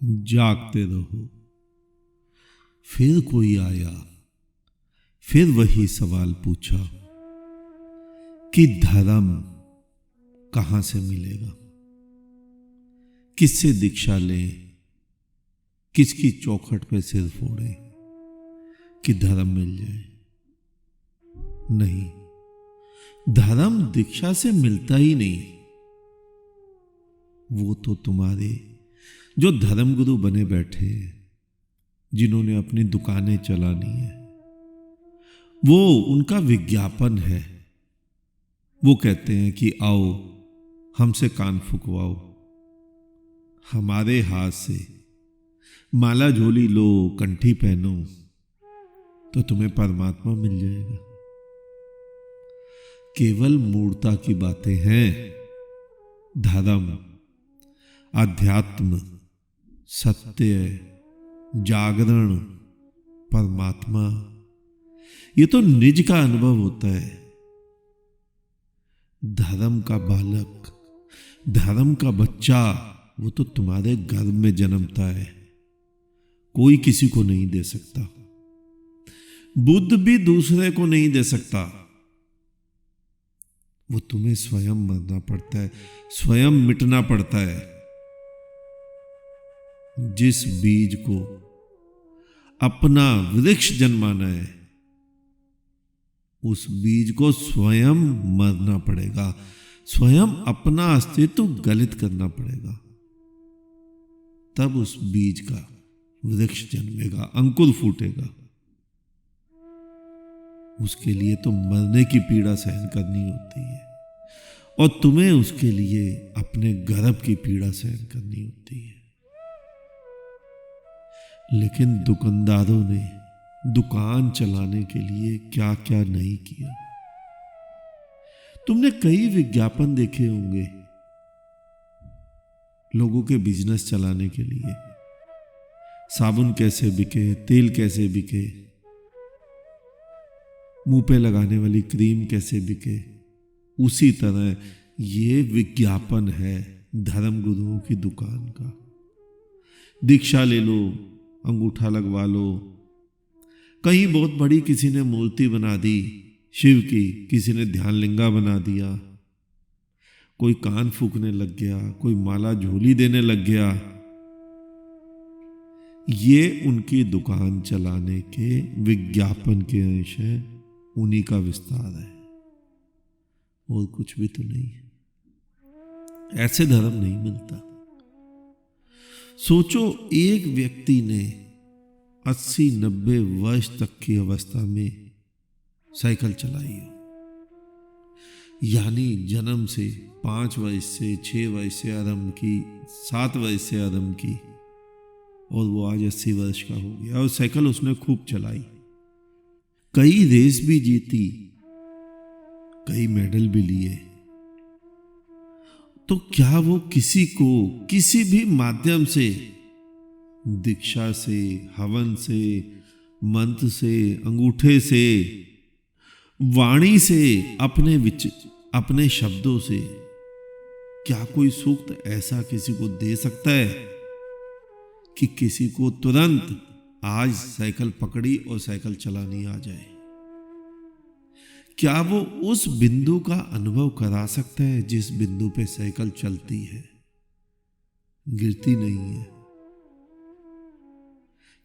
जागते रहो। फिर कोई आया, फिर वही सवाल पूछा कि धर्म कहां से मिलेगा, किससे दीक्षा लें, किसकी चौखट पे सिर फोड़े कि धर्म मिल जाए। नहीं, धर्म दीक्षा से मिलता ही नहीं। वो तो तुम्हारे जो धर्मगुरु बने बैठे हैं, जिन्होंने अपनी दुकानें चलानी है, वो उनका विज्ञापन है। वो कहते हैं कि आओ हमसे कान फुकवाओ, हमारे हाथ से माला झोली लो, कंठी पहनो, तो तुम्हें परमात्मा मिल जाएगा। केवल मूर्ता की बातें हैं। धर्म, अध्यात्म, सत्य, जागरण, परमात्मा, ये तो निज का अनुभव होता है। धर्म का बालक, धर्म का बच्चा, वो तो तुम्हारे गर्भ में जन्मता है, कोई किसी को नहीं दे सकता। बुद्ध भी दूसरे को नहीं दे सकता। वो तुम्हें स्वयं मरना पड़ता है, स्वयं मिटना पड़ता है। जिस बीज को अपना वृक्ष जन्माना है, उस बीज को स्वयं मरना पड़ेगा, स्वयं अपना अस्तित्व गलित करना पड़ेगा, तब उस बीज का वृक्ष जन्मेगा, अंकुर फूटेगा। उसके लिए तो मरने की पीड़ा सहन करनी होती है, और तुम्हें उसके लिए अपने गर्भ की पीड़ा सहन करनी होती है। लेकिन दुकानदारों ने दुकान चलाने के लिए क्या क्या नहीं किया। तुमने कई विज्ञापन देखे होंगे लोगों के बिजनेस चलाने के लिए। साबुन कैसे बिके, तेल कैसे बिके, मुंह पे लगाने वाली क्रीम कैसे बिके। उसी तरह ये विज्ञापन है धर्मगुरुओं की दुकान का। दीक्षा ले लो, अंगूठा लगवा लो। कहीं बहुत बड़ी किसी ने मूर्ति बना दी शिव की, किसी ने ध्यान लिंगा बना दिया, कोई कान फूकने लग गया, कोई माला झोली देने लग गया। ये उनकी दुकान चलाने के विज्ञापन के अंश हैं, उन्हीं का विस्तार है, और कुछ भी तो नहीं है। ऐसे धर्म नहीं मिलता। सोचो, एक व्यक्ति ने 80-90 वर्ष तक की अवस्था में साइकिल चलाई हो, यानी जन्म से 5 वर्ष से 6 वर्ष से आरंभ की, 7 वर्ष से आरंभ की, और वो आज 80 वर्ष का हो गया, और साइकिल उसने खूब चलाई, कई रेस भी जीती, कई मेडल भी लिए। तो क्या वो किसी को किसी भी माध्यम से, दीक्षा से, हवन से, मंत्र से, अंगूठे से, वाणी से, अपने शब्दों से, क्या कोई सूक्त ऐसा किसी को दे सकता है कि किसी को तुरंत आज साइकिल पकड़ी और साइकिल चलानी आ जाए? क्या वो उस बिंदु का अनुभव करा सकता है जिस बिंदु पे साइकिल चलती है, गिरती नहीं है?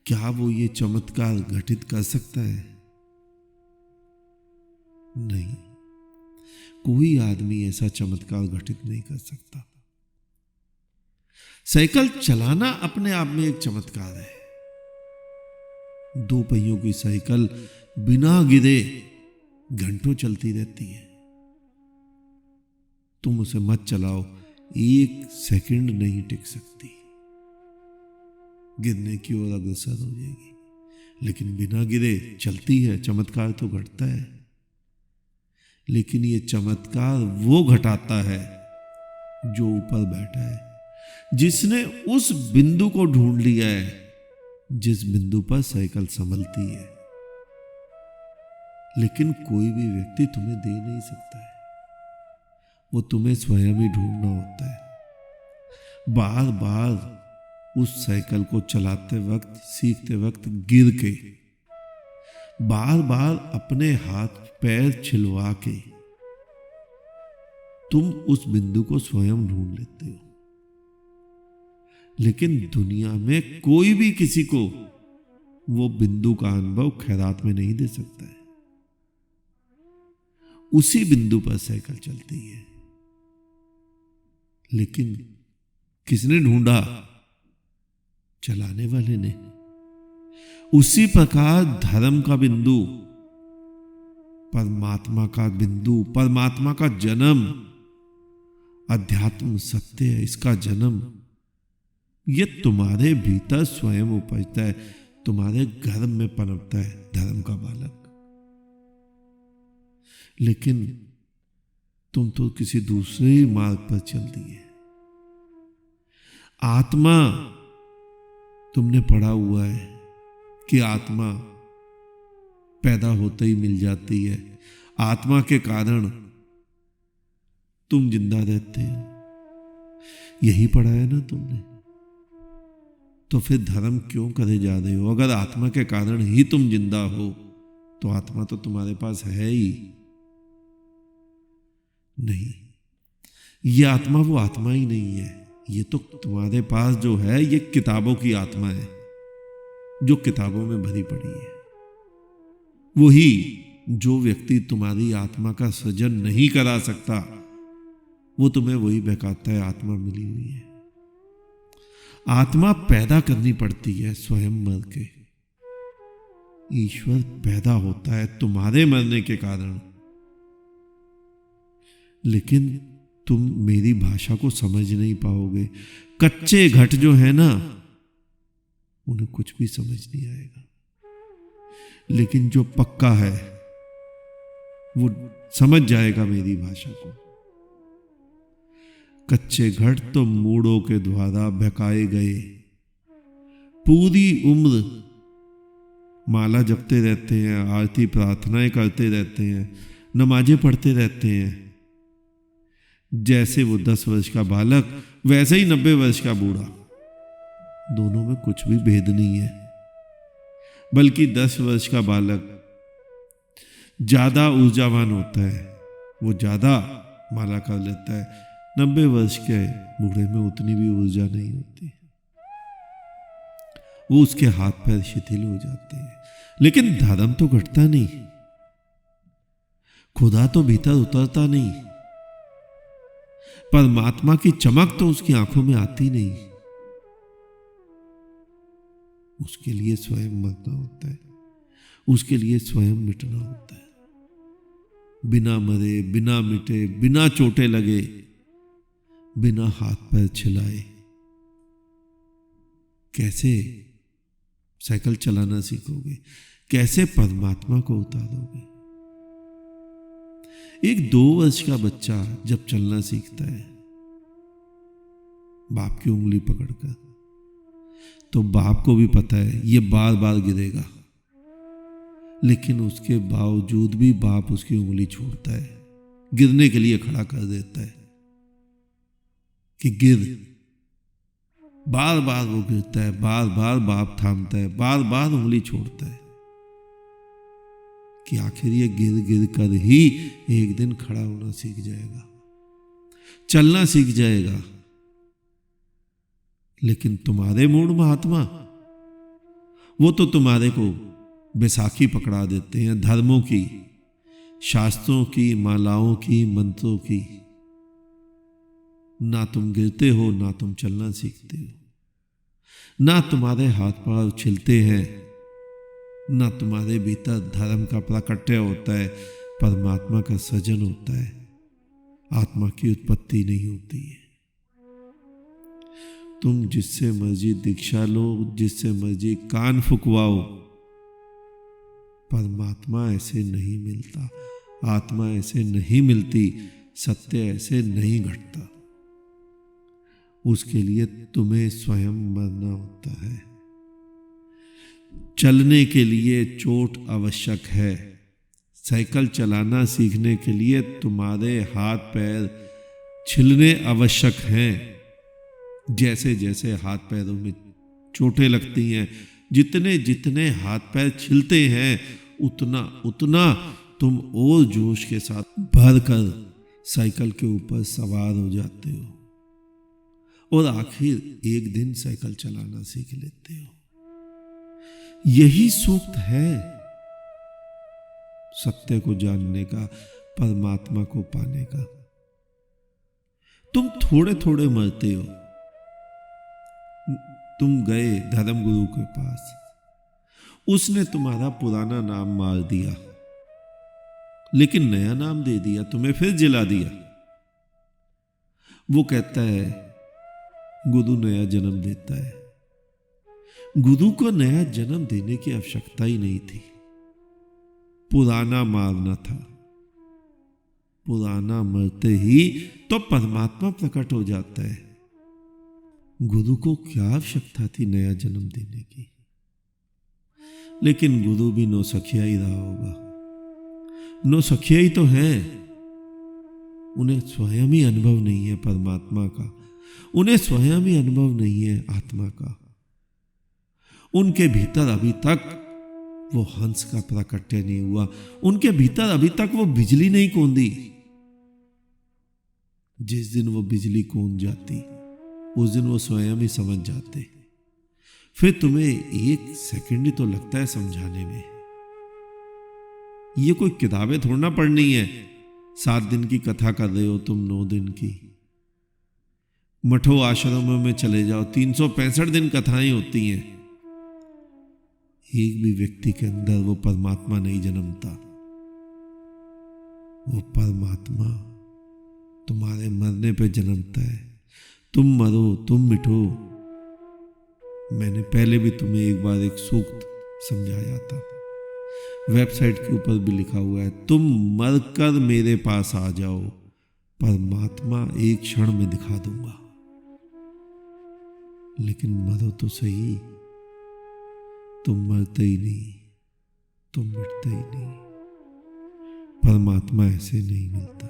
क्या वो ये चमत्कार घटित कर सकता है? नहीं, कोई आदमी ऐसा चमत्कार घटित नहीं कर सकता। साइकिल चलाना अपने आप में एक चमत्कार है। 2 पहियों की साइकिल बिना गिरे घंटों चलती रहती है। तुम उसे मत चलाओ, 1 सेकंड नहीं टिक सकती, गिरने की ओर अग्रसर हो जाएगी। लेकिन बिना गिरे चलती है, चमत्कार तो घटता है। लेकिन ये चमत्कार वो घटाता है जो ऊपर बैठा है, जिसने उस बिंदु को ढूंढ लिया है जिस बिंदु पर साइकिल संभलती है। लेकिन कोई भी व्यक्ति तुम्हें दे नहीं सकता है, वो तुम्हें स्वयं ही ढूंढना होता है। बार बार उस साइकिल को चलाते वक्त, सीखते वक्त गिर के, बार बार अपने हाथ पैर छिलवा के तुम उस बिंदु को स्वयं ढूंढ लेते हो। लेकिन दुनिया में कोई भी किसी को वो बिंदु का अनुभव खैरात में नहीं दे सकता है। उसी बिंदु पर साइकिल चलती है। लेकिन किसने ढूंढा? चलाने वाले ने। उसी प्रकार धर्म का बिंदु, परमात्मा का बिंदु, परमात्मा का जन्म, अध्यात्म सत्य है, इसका जन्म ये तुम्हारे भीतर स्वयं उपजता है, तुम्हारे गर्भ में पनपता है धर्म का बालक। लेकिन तुम तो किसी दूसरे मार्ग पर चल दिए। आत्मा, तुमने पढ़ा हुआ है कि आत्मा पैदा होते ही मिल जाती है, आत्मा के कारण तुम जिंदा रहते हो। यही पढ़ा है ना तुमने? तो फिर धर्म क्यों करे जा रहे हो? अगर आत्मा के कारण ही तुम जिंदा हो तो आत्मा तो तुम्हारे पास है ही नहीं। ये आत्मा वो आत्मा ही नहीं है। ये तो तुम्हारे पास जो है ये किताबों की आत्मा है, जो किताबों में भरी पड़ी है। वही जो व्यक्ति तुम्हारी आत्मा का सृजन नहीं करा सकता, वो तुम्हें वही बहकाता है आत्मा मिली हुई है। आत्मा पैदा करनी पड़ती है स्वयं मर के। ईश्वर पैदा होता है तुम्हारे मरने के कारण। लेकिन तुम मेरी भाषा को समझ नहीं पाओगे। कच्चे घट जो है ना, उन्हें कुछ भी समझ नहीं आएगा। लेकिन जो पक्का है वो समझ जाएगा मेरी भाषा को। कच्चे घट तो मूढ़ों के द्वारा बहकाए गए। पूरी उम्र माला जपते रहते हैं, आरती प्रार्थनाएं करते रहते हैं, नमाजें पढ़ते रहते हैं। जैसे वो 10 वर्ष का बालक, वैसे ही 90 वर्ष का बूढ़ा। दोनों में कुछ भी भेद नहीं है। बल्कि 10 वर्ष का बालक ज्यादा ऊर्जावान होता है, वो ज्यादा माला कर लेता है। 90 वर्ष के बूढ़े में उतनी भी ऊर्जा नहीं होती, वो उसके हाथ पैर शिथिल हो जाते हैं। लेकिन धर्म तो घटता नहीं, खुदा तो भीतर उतरता नहीं, परमात्मा की चमक तो उसकी आंखों में आती नहीं। उसके लिए स्वयं मरना होता है, उसके लिए स्वयं मिटना होता है। बिना मरे, बिना मिटे, बिना चोटें लगे, बिना हाथ पैर छिलाए कैसे साइकिल चलाना सीखोगे? कैसे परमात्मा को उतारोगे? एक 2 वर्ष का बच्चा जब चलना सीखता है बाप की उंगली पकड़कर, तो बाप को भी पता है ये बार बार गिरेगा, लेकिन उसके बावजूद भी बाप उसकी उंगली छोड़ता है, गिरने के लिए खड़ा कर देता है कि गिर। बार बार वो गिरता है, बार बार बाप थामता है, बार बार उंगली छोड़ता है कि आखिर ये गिर गिर कर ही एक दिन खड़ा होना सीख जाएगा, चलना सीख जाएगा। लेकिन तुम्हारे मूढ़ महात्मा, वो तो तुम्हारे को बैसाखी पकड़ा देते हैं, धर्मों की, शास्त्रों की, मालाओं की, मंत्रों की। ना तुम गिरते हो, ना तुम चलना सीखते हो, ना तुम्हारे हाथ पांव छिलते हैं, ना तुम्हारे भीतर धर्म का प्राकट्य होता है, परमात्मा का सृजन होता है, आत्मा की उत्पत्ति नहीं होती है। तुम जिससे मर्जी दीक्षा लो, जिससे मर्जी कान फुकवाओ, परमात्मा ऐसे नहीं मिलता, आत्मा ऐसे नहीं मिलती, सत्य ऐसे नहीं घटता। उसके लिए तुम्हें स्वयं मरना होता है। चलने के लिए चोट आवश्यक है। साइकिल चलाना सीखने के लिए तुम्हारे हाथ पैर छिलने आवश्यक हैं। जैसे जैसे हाथ पैरों में चोटें लगती हैं, जितने जितने हाथ पैर छिलते हैं, उतना उतना तुम और जोश के साथ भरकर साइकिल के ऊपर सवार हो जाते हो और आखिर एक दिन साइकिल चलाना सीख लेते हो। यही सूक्त है सत्य को जानने का, परमात्मा को पाने का। तुम थोड़े थोड़े मरते हो। तुम गए धर्म गुरु के पास, उसने तुम्हारा पुराना नाम मार दिया, लेकिन नया नाम दे दिया, तुम्हें फिर जिला दिया। वो कहता है गुरु नया जन्म देता है। गुरु को नया जन्म देने की आवश्यकता ही नहीं थी, पुराना मारना था। पुराना मरते ही तो परमात्मा प्रकट हो जाता है। गुरु को क्या आवश्यकता थी नया जन्म देने की? लेकिन गुरु भी नौसखिया ही रहा होगा। नौसखिया ही तो है, उन्हें स्वयं ही अनुभव नहीं है परमात्मा का, उन्हें स्वयं ही अनुभव नहीं है आत्मा का। उनके भीतर अभी तक वो हंस का प्राकट्य नहीं हुआ, उनके भीतर अभी तक वो बिजली नहीं कौंदी। जिस दिन वो बिजली कौंद जाती, उस दिन वो स्वयं ही समझ जाते। फिर तुम्हें एक सेकंड ही तो लगता है समझाने में। ये कोई किताबें थोड़ा ना पढ़नी है। 7 दिन की कथा कर रहे हो तुम, 9 दिन की। मठों आश्रमों में चले जाओ, 365 दिन कथाएं होती हैं। एक भी व्यक्ति के अंदर वो परमात्मा नहीं जन्मता। वो परमात्मा तुम्हारे मरने पे जन्मता है। तुम मरो, तुम मिटो। मैंने पहले भी तुम्हें एक बार एक सूक्त समझाया था, वेबसाइट के ऊपर भी लिखा हुआ है, तुम मरकर मेरे पास आ जाओ, परमात्मा एक क्षण में दिखा दूंगा। लेकिन मरो तो सही, तुम मरते ही नहीं, तुम मिटते ही नहीं। परमात्मा ऐसे नहीं मिलता।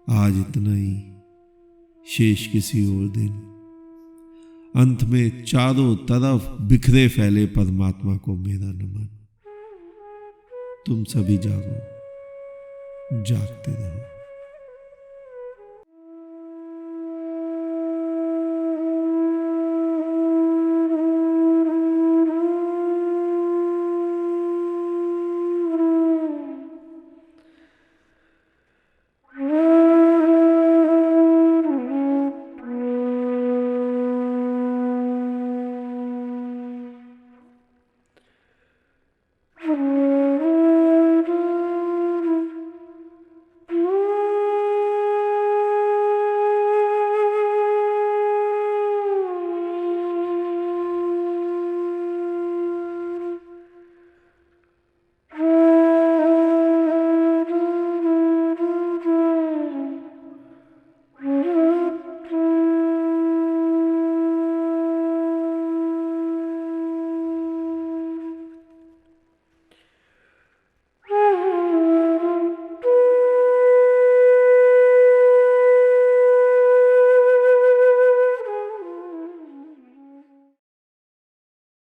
आज इतना ही, शेष किसी और दिन। अंत में चारों तरफ बिखरे फैले परमात्मा को मेरा नमन। तुम सभी जागो, जागते रहो।